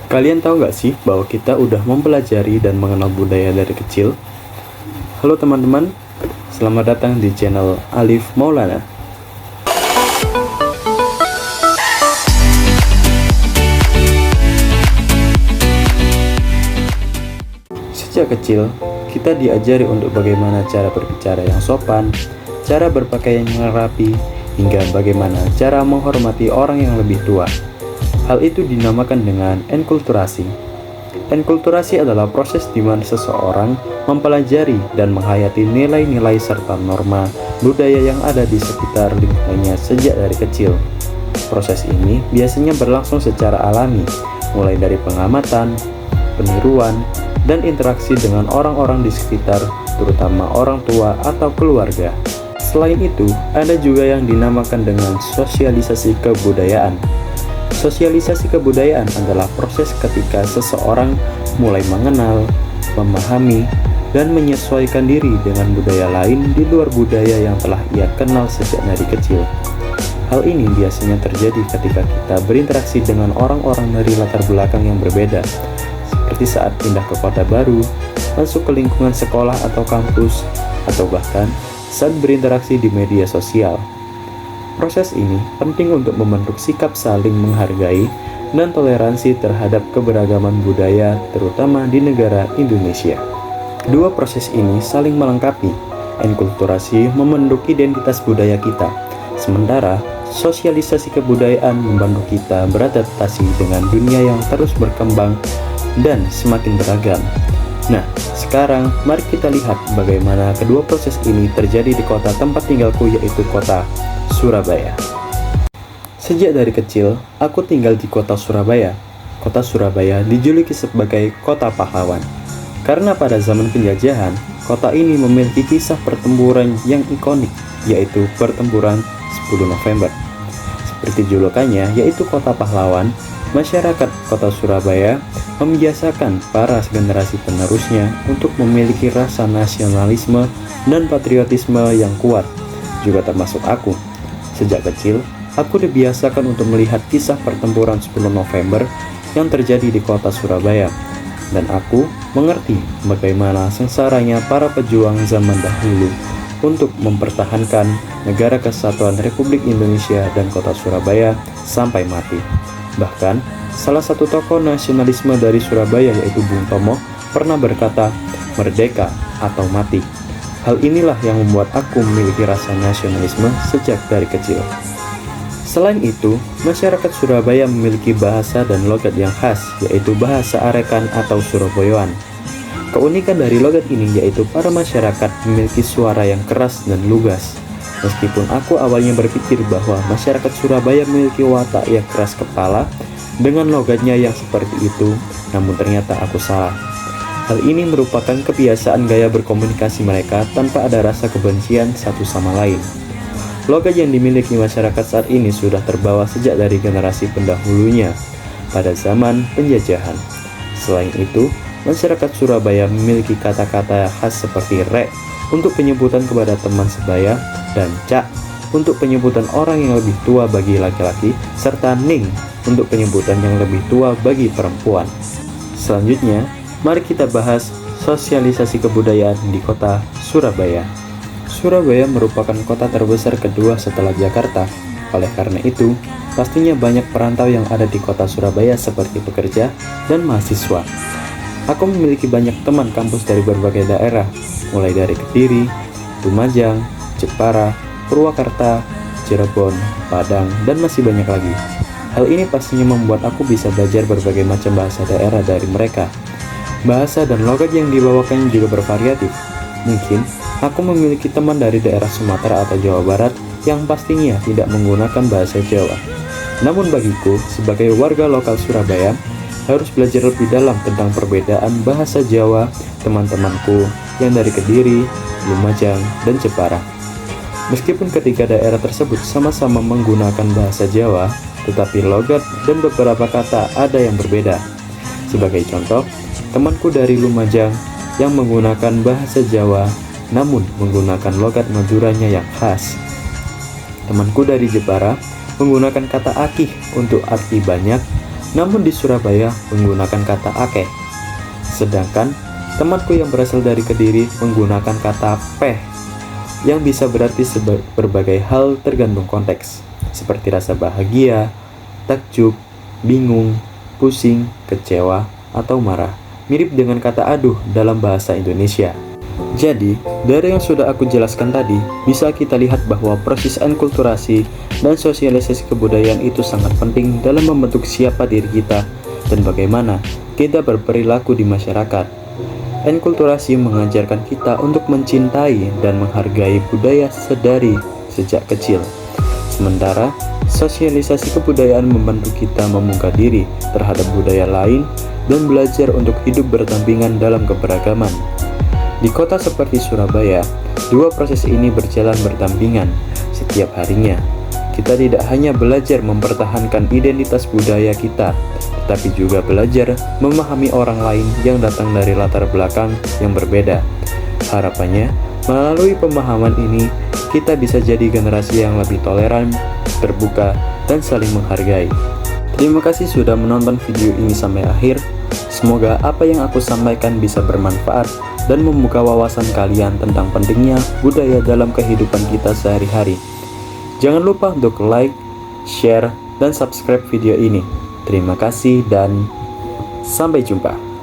Kalian tahu nggak sih bahwa kita udah mempelajari dan mengenal budaya dari kecil? Halo teman-teman, selamat datang di channel Alif Maulana. Sejak kecil, kita diajari untuk bagaimana cara berbicara yang sopan, cara berpakaian yang rapi, hingga bagaimana cara menghormati orang yang lebih tua. Hal itu dinamakan dengan enkulturasi. Enkulturasi adalah proses di mana seseorang mempelajari dan menghayati nilai-nilai serta norma budaya yang ada di sekitar lingkungannya sejak dari kecil. Proses ini biasanya berlangsung secara alami, mulai dari pengamatan, peniruan, dan interaksi dengan orang-orang di sekitar, terutama orang tua atau keluarga. Selain itu, ada juga yang dinamakan dengan sosialisasi kebudayaan. Sosialisasi kebudayaan adalah proses ketika seseorang mulai mengenal, memahami, dan menyesuaikan diri dengan budaya lain di luar budaya yang telah ia kenal sejak dari kecil. Hal ini biasanya terjadi ketika kita berinteraksi dengan orang-orang dari latar belakang yang berbeda, seperti saat pindah ke kota baru, masuk ke lingkungan sekolah atau kampus, atau bahkan saat berinteraksi di media sosial. Proses ini penting untuk membentuk sikap saling menghargai dan toleransi terhadap keberagaman budaya, terutama di negara Indonesia. Dua proses ini saling melengkapi. Enkulturasi membentuk identitas budaya kita, sementara sosialisasi kebudayaan membantu kita beradaptasi dengan dunia yang terus berkembang dan semakin beragam. Nah, sekarang mari kita lihat bagaimana kedua proses ini terjadi di kota tempat tinggalku, yaitu kota Surabaya. Sejak dari kecil, aku tinggal di kota Surabaya. Kota Surabaya dijuluki sebagai kota pahlawan, karena pada zaman penjajahan, kota ini memiliki kisah pertempuran yang ikonik, yaitu pertempuran 10 November. Seperti julukannya, yaitu kota pahlawan, masyarakat kota Surabaya membiasakan para generasi penerusnya untuk memiliki rasa nasionalisme dan patriotisme yang kuat, juga termasuk aku. Sejak kecil, aku dibiasakan untuk melihat kisah pertempuran 10 November yang terjadi di kota Surabaya, dan aku mengerti bagaimana sengsaranya para pejuang zaman dahulu untuk mempertahankan negara kesatuan Republik Indonesia dan kota Surabaya sampai mati. Bahkan, salah satu tokoh nasionalisme dari Surabaya, yaitu Bung Tomo, pernah berkata, "Merdeka atau mati." Hal inilah yang membuat aku memiliki rasa nasionalisme sejak dari kecil. Selain itu, masyarakat Surabaya memiliki bahasa dan logat yang khas, yaitu bahasa Arekan atau Surabayaan. Keunikan dari logat ini yaitu para masyarakat memiliki suara yang keras dan lugas. Meskipun aku awalnya berpikir bahwa masyarakat Surabaya memiliki watak yang keras kepala dengan logatnya yang seperti itu, namun ternyata aku salah. Hal ini merupakan kebiasaan gaya berkomunikasi mereka tanpa ada rasa kebencian satu sama lain. Logat yang dimiliki masyarakat saat ini sudah terbawa sejak dari generasi pendahulunya pada zaman penjajahan. Selain itu, masyarakat Surabaya memiliki kata-kata khas seperti rek untuk penyebutan kepada teman sebaya dan cak untuk penyebutan orang yang lebih tua bagi laki-laki, serta ning untuk penyebutan yang lebih tua bagi perempuan. Selanjutnya, mari kita bahas sosialisasi kebudayaan di kota Surabaya. Surabaya merupakan kota terbesar kedua setelah Jakarta. Oleh karena itu, pastinya banyak perantau yang ada di kota Surabaya seperti pekerja dan mahasiswa. Aku memiliki banyak teman kampus dari berbagai daerah, mulai dari Kediri, Lumajang, Jepara, Purwakarta, Cirebon, Padang, dan masih banyak lagi. Hal ini pastinya membuat aku bisa belajar berbagai macam bahasa daerah dari mereka. Bahasa dan logat yang dibawakan juga bervariatif. Mungkin aku memiliki teman dari daerah Sumatera atau Jawa Barat yang pastinya tidak menggunakan bahasa Jawa. Namun bagiku, sebagai warga lokal Surabaya, harus belajar lebih dalam tentang perbedaan bahasa Jawa teman-temanku yang dari Kediri, Lumajang, dan Jepara. Meskipun ketiga daerah tersebut sama-sama menggunakan bahasa Jawa, tetapi logat dan beberapa kata ada yang berbeda. Sebagai contoh, temanku dari Lumajang yang menggunakan bahasa Jawa namun menggunakan logat Maduranya yang khas. Temanku dari Jepara menggunakan kata akih untuk arti banyak, namun di Surabaya menggunakan kata akeh. Sedangkan temanku yang berasal dari Kediri menggunakan kata peh, yang bisa berarti berbagai hal tergantung konteks, seperti rasa bahagia, takjub, bingung, pusing, kecewa, atau marah. Mirip dengan kata aduh dalam bahasa Indonesia. Jadi, dari yang sudah aku jelaskan tadi, bisa kita lihat bahwa proses enkulturasi dan sosialisasi kebudayaan itu sangat penting dalam membentuk siapa diri kita dan bagaimana kita berperilaku di masyarakat. Enkulturasi mengajarkan kita untuk mencintai dan menghargai budaya sedari sejak kecil. Sementara, sosialisasi kebudayaan membantu kita membuka diri terhadap budaya lain dan belajar untuk hidup berdampingan dalam keberagaman. Di kota seperti Surabaya, dua proses ini berjalan berdampingan setiap harinya. Kita tidak hanya belajar mempertahankan identitas budaya kita, tetapi juga belajar memahami orang lain yang datang dari latar belakang yang berbeda. Harapannya, melalui pemahaman ini, kita bisa jadi generasi yang lebih toleran, terbuka, dan saling menghargai. Terima kasih sudah menonton video ini sampai akhir. Semoga apa yang aku sampaikan bisa bermanfaat dan membuka wawasan kalian tentang pentingnya budaya dalam kehidupan kita sehari-hari. Jangan lupa untuk like, share, dan subscribe video ini. Terima kasih dan sampai jumpa.